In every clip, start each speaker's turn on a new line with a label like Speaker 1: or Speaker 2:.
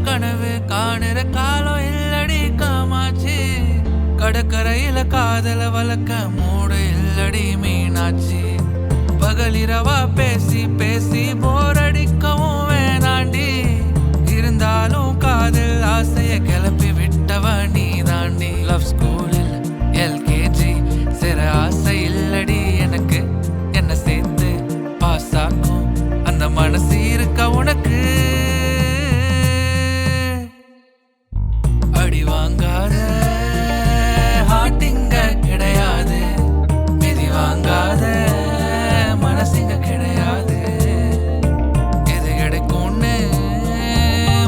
Speaker 1: கனவு காணுற காலம் இல்லடி காமாச்சு கடற்கரையில காதல வளர்க்க மூடு இல்லடி மீனாட்சி பகலிரவா பேசி பேசி போர் அடிக்கவும் வேணாண்டி இருந்தாலும் காதல் ஆசைய கிளப்பி விட்டவ நீ தாண்டி லவ் ஸ்கூலில் எல்கேஜி சிற ஆசை இல்லடி எனக்கு என்ன சேர்த்து பாஸ் ஆக்கும் அந்த மனசு இருக்க உனக்கு அடி வாங்காத ஹாட்டிங்க கிடையாது மிதி வாங்காத மனசிங்க கிடையாது எது கிடைக்கும்னு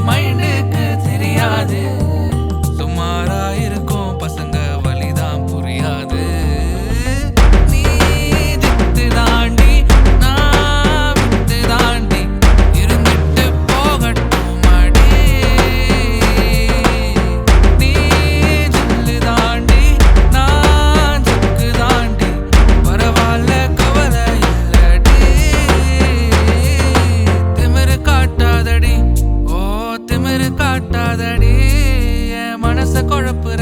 Speaker 1: மைண்டுக்கு தெரியாது சுமாரா இருக்கும் பசங்க வலிதான் புரியாது நீ திட்டு தாண்டி நான் விட்டு தாண்டி இருந்துட்டு போகட்டும் அடி நீ ஜில்லு தாண்டி நான் ஜக்கு தாண்டி பரவாயில்ல கவலை இல்லடி திமிரு காட்டாதடி ஓ திமிரு காட்டாதடி என் மனச குழப்புற